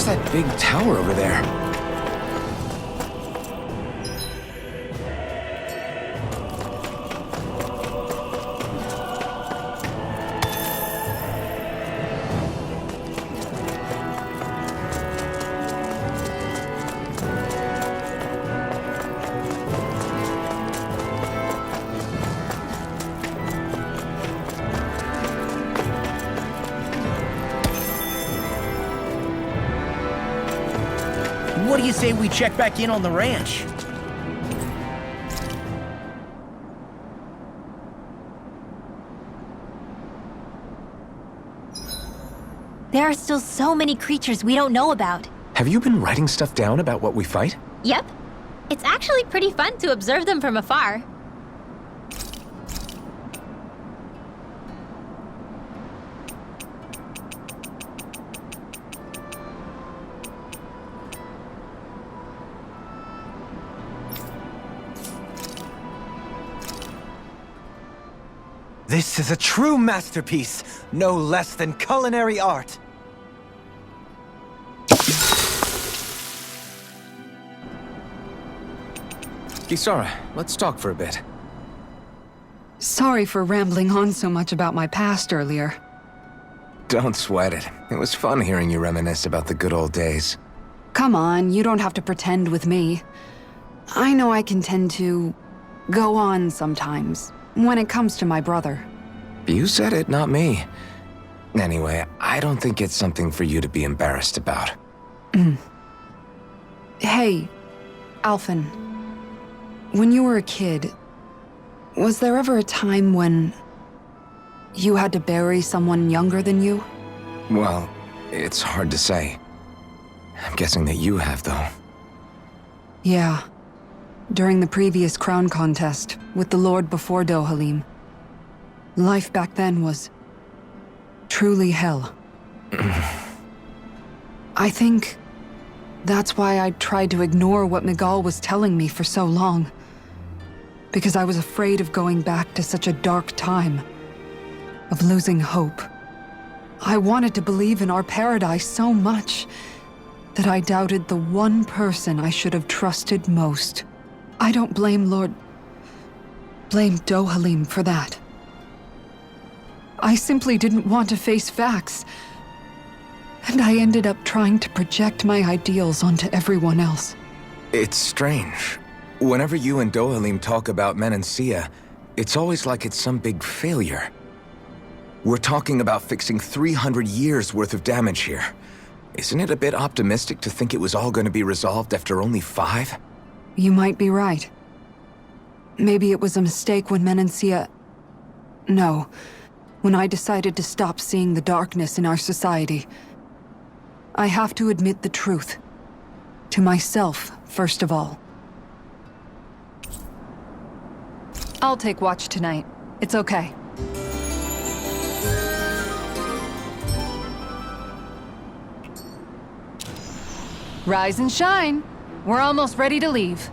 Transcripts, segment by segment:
What's that big tower over there? What do you say we check back in on the ranch? There are still so many creatures we don't know about. Have you been writing stuff down about what we fight? Yep. It's actually pretty fun to observe them from afar. This is a true masterpiece, no less than culinary art. Kisara, let's talk for a bit. Sorry for rambling on so much about my past earlier. Don't sweat it. It was fun hearing you reminisce about the good old days. Come on, you don't have to pretend with me. I know I can tend to go on sometimes, when it comes to my brother. You said it, not me. Anyway, I don't think it's something for you to be embarrassed about. Hey, Alphen. When you were a kid, was there ever a time when you had to bury someone younger than you? Well, it's hard to say. I'm guessing that you have, though. Yeah. During the previous crown contest, with the Lord before Dohalim. Life back then was truly hell. I think that's why I tried to ignore what Miguel was telling me for so long. Because I was afraid of going back to such a dark time, of losing hope. I wanted to believe in our paradise so much that I doubted the one person I should have trusted most. I don't blame blame Dohalim for that. I simply didn't want to face facts. And I ended up trying to project my ideals onto everyone else. It's strange. Whenever you and Dohalim talk about Menancia, it's always like it's some big failure. We're talking about fixing 300 years worth of damage here. Isn't it a bit optimistic to think it was all going to be resolved after only 5? You might be right. Maybe it was a mistake when Menancia... No. When I decided to stop seeing the darkness in our society. I have to admit the truth. To myself, first of all. I'll take watch tonight. It's okay. Rise and shine. We're almost ready to leave.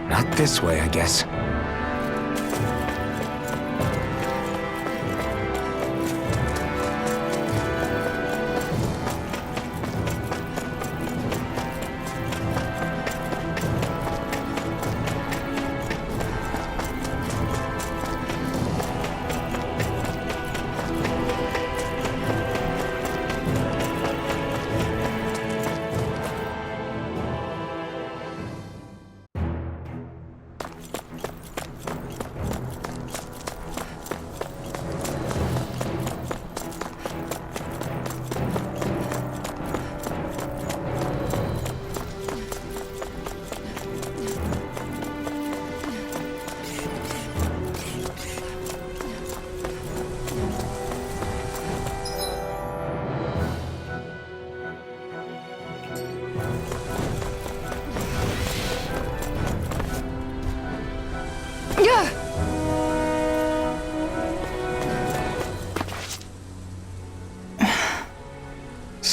Not this way, I guess.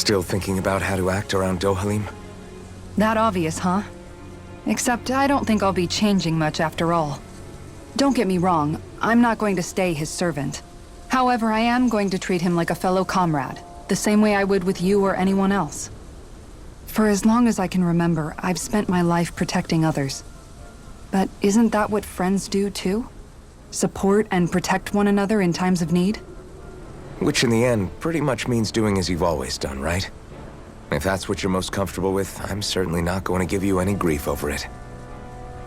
Still thinking about how to act around Dohalim? That obvious, huh? Except I don't think I'll be changing much after all. Don't get me wrong, I'm not going to stay his servant. However, I am going to treat him like a fellow comrade, the same way I would with you or anyone else. For as long as I can remember, I've spent my life protecting others. But isn't that what friends do too? Support and protect one another in times of need? Which in the end pretty much means doing as you've always done, right? If that's what you're most comfortable with, I'm certainly not going to give you any grief over it.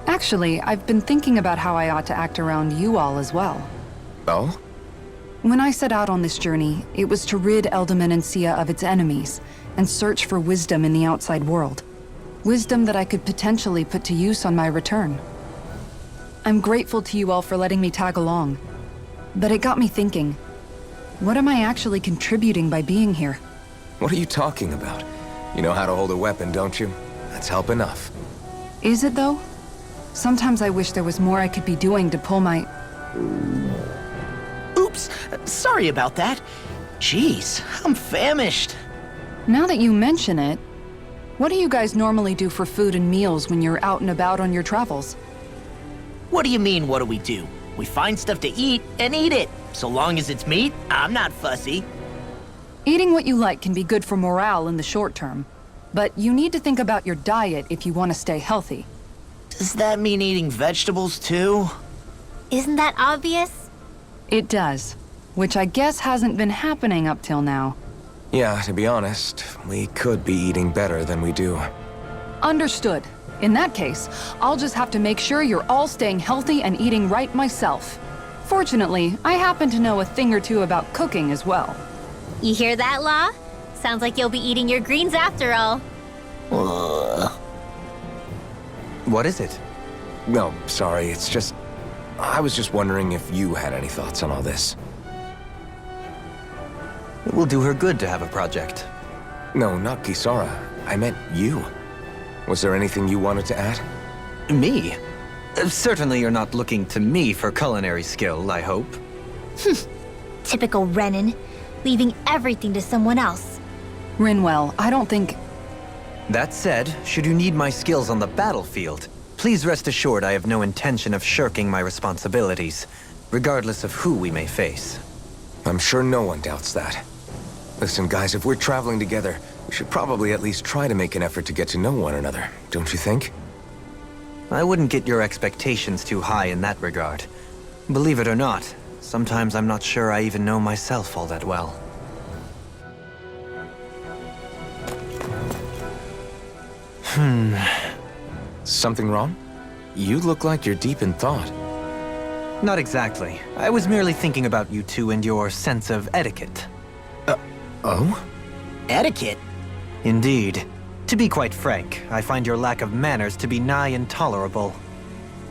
Actually, I've been thinking about how I ought to act around you all as well. Oh? When I set out on this journey, it was to rid Eldaman and Sia of its enemies, and search for wisdom in the outside world. Wisdom that I could potentially put to use on my return. I'm grateful to you all for letting me tag along. But it got me thinking, what am I actually contributing by being here? What are you talking about? You know how to hold a weapon, don't you? That's help enough. Is it though? Sometimes I wish there was more I could be doing to pull my... Oops, sorry about that. Jeez, I'm famished. Now that you mention it, what do you guys normally do for food and meals when you're out and about on your travels? What do you mean, what do we do? We find stuff to eat and eat it. So long as it's meat, I'm not fussy. Eating what you like can be good for morale in the short term, but you need to think about your diet if you want to stay healthy. Does that mean eating vegetables too? Isn't that obvious? It does, which I guess hasn't been happening up till now. Yeah, to be honest, we could be eating better than we do. Understood. In that case, I'll just have to make sure you're all staying healthy and eating right myself. Fortunately, I happen to know a thing or two about cooking as well. You hear that, Law? Sounds like you'll be eating your greens after all. What is it? No, sorry, it's just... I was just wondering if you had any thoughts on all this. It will do her good to have a project. No, not Kisara. I meant you. Was there anything you wanted to add? Me? Certainly you're not looking to me for culinary skill, I hope. Typical Renan, leaving everything to someone else. Rinwell, I don't think... That said, should you need my skills on the battlefield, please rest assured I have no intention of shirking my responsibilities, regardless of who we may face. I'm sure no one doubts that. Listen, guys, if we're traveling together, we should probably at least try to make an effort to get to know one another, don't you think? I wouldn't get your expectations too high in that regard. Believe it or not, sometimes I'm not sure I even know myself all that well. Something wrong? You look like you're deep in thought. Not exactly. I was merely thinking about you two and your sense of etiquette. Oh? Etiquette? Indeed. To be quite frank, I find your lack of manners to be nigh intolerable.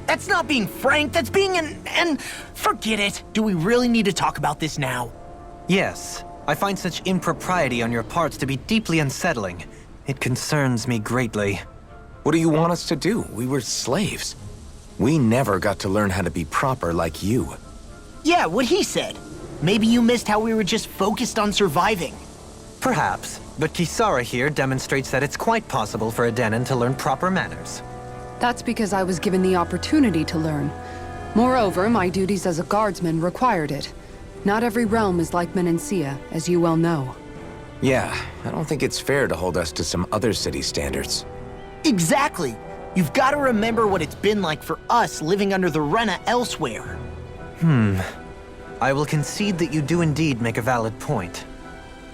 That's not being frank, that's being and forget it. Do we really need to talk about this now? Yes, I find such impropriety on your parts to be deeply unsettling. It concerns me greatly. What do you want us to do? We were slaves. We never got to learn how to be proper like you. Yeah, what he said. Maybe you missed how we were just focused on surviving. Perhaps, but Kisara here demonstrates that it's quite possible for a Denon to learn proper manners. That's because I was given the opportunity to learn. Moreover, my duties as a guardsman required it. Not every realm is like Menancia, as you well know. Yeah, I don't think it's fair to hold us to some other city standards. Exactly. You've got to remember what it's been like for us living under the Rena elsewhere. I will concede that you do indeed make a valid point.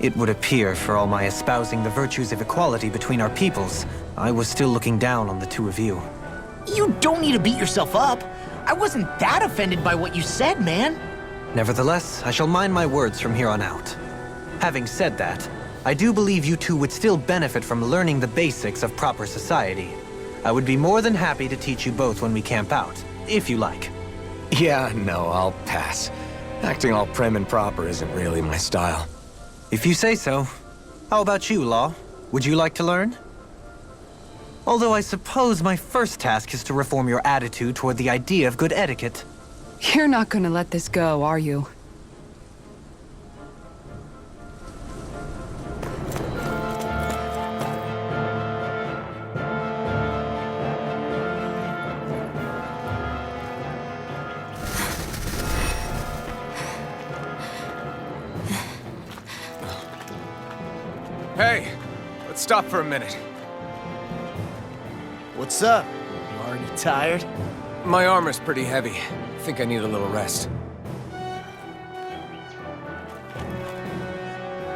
It would appear, for all my espousing the virtues of equality between our peoples, I was still looking down on the two of you. You don't need to beat yourself up. I wasn't that offended by what you said, man. Nevertheless, I shall mind my words from here on out. Having said that, I do believe you two would still benefit from learning the basics of proper society. I would be more than happy to teach you both when we camp out, if you like. Yeah, no, I'll pass. Acting all prim and proper isn't really my style. If you say so. How about you, Law? Would you like to learn? Although I suppose my first task is to reform your attitude toward the idea of good etiquette. You're not gonna let this go, are you? stop for a minute. What's up? You already tired? My armor's pretty heavy. Think I need a little rest.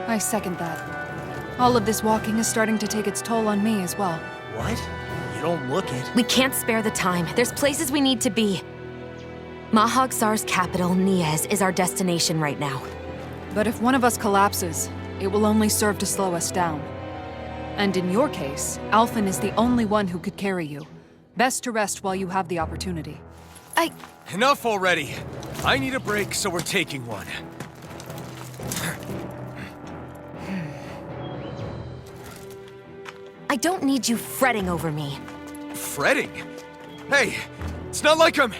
I second that. All of this walking is starting to take its toll on me as well. What? You don't look it. We can't spare the time. There's places we need to be. Mahag-Sar's capital, Niez, is our destination right now. But if one of us collapses, it will only serve to slow us down. And in your case, Alphen is the only one who could carry you. Best to rest while you have the opportunity. Enough already! I need a break, so we're taking one. I don't need you fretting over me. Fretting? Hey, it's not like I'm...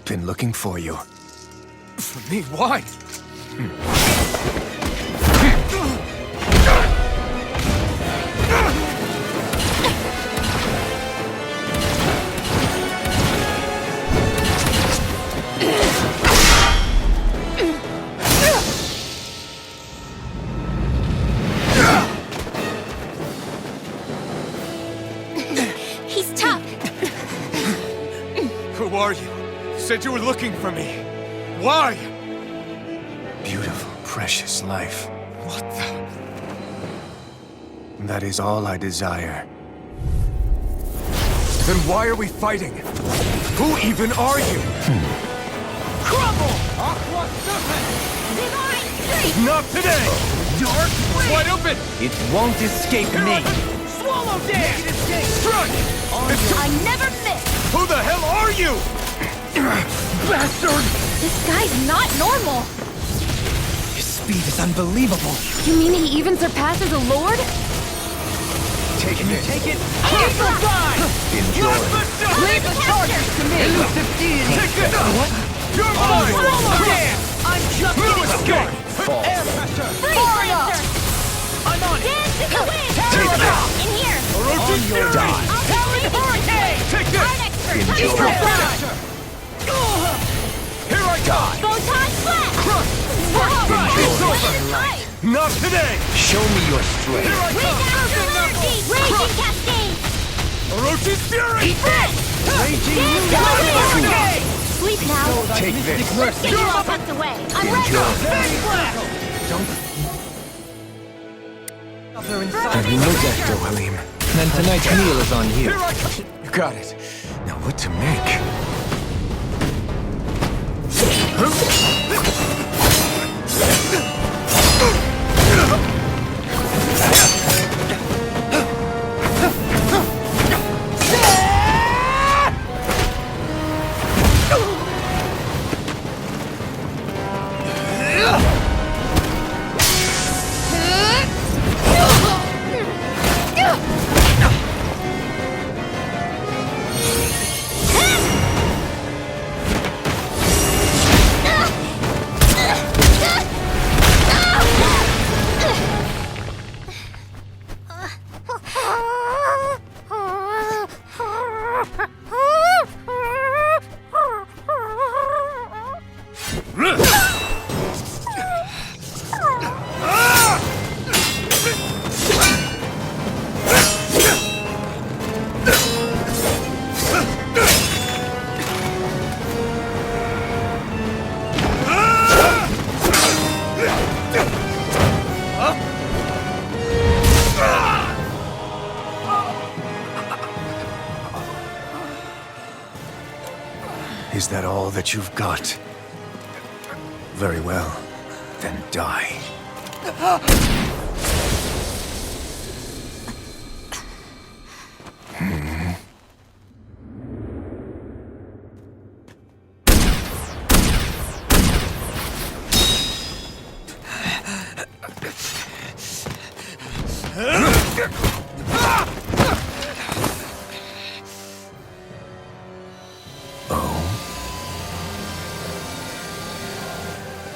Been looking for you. For me? Why? He's tough. Who are you? Said you were looking for me. Why? Beautiful, precious life. What the... That is all I desire. Then why are we fighting? Who even are you? Crumble! Aqua Serpent! Divine strength! Not today! Dark wide open! It won't escape me! Swallow dance! Strike! I never miss! Who the hell are you? Bastard! This guy's not normal! His speed is unbelievable! You mean he even surpasses a lord? Take it. Take it! Enjoy. Leave the charges to me! Elusive deity! Take it! You're mine! I'm just getting started! Freeze Lancer! I'm on it! Dance in the wind! Take that! In here! Orochi Fury! I'll Powered hurricane! Take I'm this! expert! Enjoy. Touch ground! Here I go! Photon blast! Crush! It's over. Not today! Show me your strength. Here I come! Raging Cascade! Orochi's Fury! Dance in the wind! Sleep now! Take this! Get you all tucked away! I'm ready! Have you no deck, Dohalim? Then tonight's meal is on you. Here I come! You got it. Now what to make? Is that all that you've got? Very well. Then die.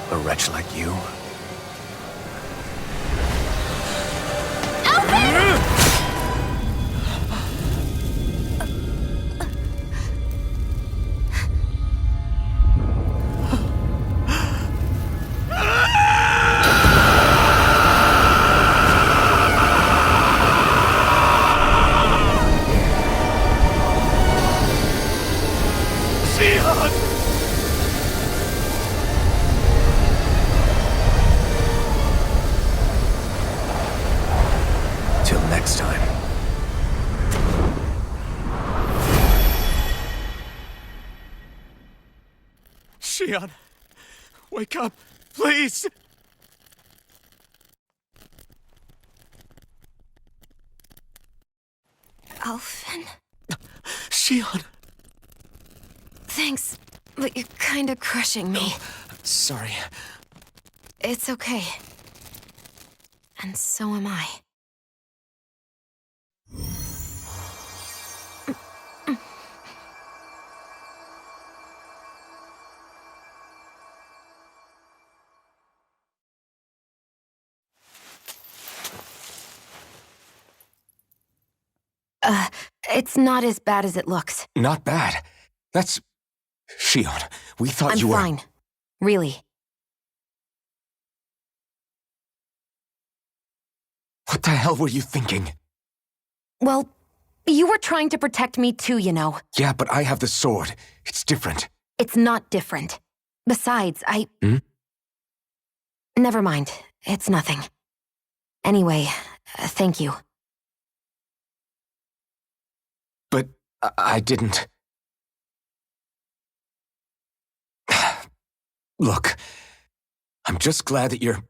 A wretch like you? next time. Shion, wake up, please! Alphen? Shion! Thanks, but you're kinda crushing me. Sorry. It's okay. And so am I. It's not as bad as it looks. Not bad. That's... Shion, we thought I'm you were... fine. Really. What the hell were you thinking? Well, you were trying to protect me too, you know. Yeah, but I have the sword. It's different. It's not different. Besides, Hmm? Never mind. It's nothing. Anyway, thank you. But I didn't... Look, I'm just glad that you're...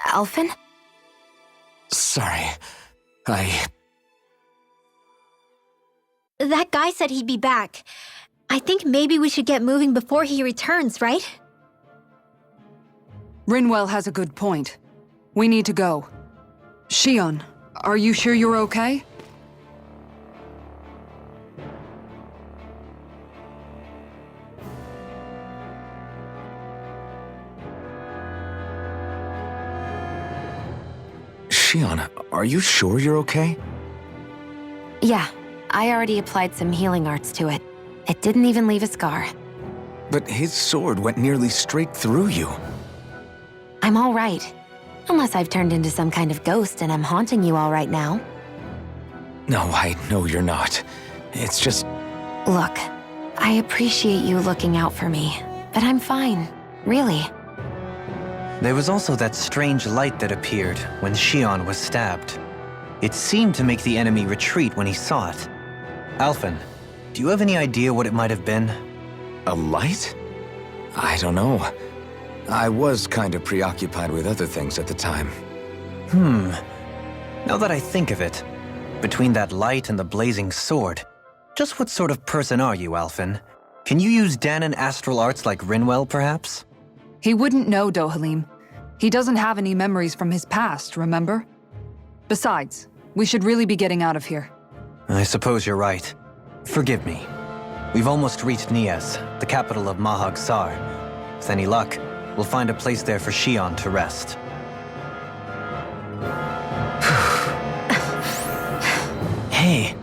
Alphen? Sorry. That guy said he'd be back. I think maybe we should get moving before he returns, right? Rinwell has a good point. We need to go. Shion, are you sure you're okay? Shion, are you sure you're okay? Yeah, I already applied some healing arts to it. It didn't even leave a scar. But his sword went nearly straight through you. I'm all right. Unless I've turned into some kind of ghost and I'm haunting you all right now. No, I know you're not. It's just... Look, I appreciate you looking out for me, but I'm fine. Really. There was also that strange light that appeared when Shion was stabbed. It seemed to make the enemy retreat when he saw it. Alphen, do you have any idea what it might have been? A light? I don't know. I was kind of preoccupied with other things at the time. Now that I think of it, between that light and the blazing sword, just what sort of person are you, Alphen? Can you use Danon astral arts like Rinwell, perhaps? He wouldn't know, Dohalim. He doesn't have any memories from his past, remember? Besides, we should really be getting out of here. I suppose you're right. Forgive me. We've almost reached Nias, the capital of Mahag Sar. With any luck, we'll find a place there for Shion to rest. Hey,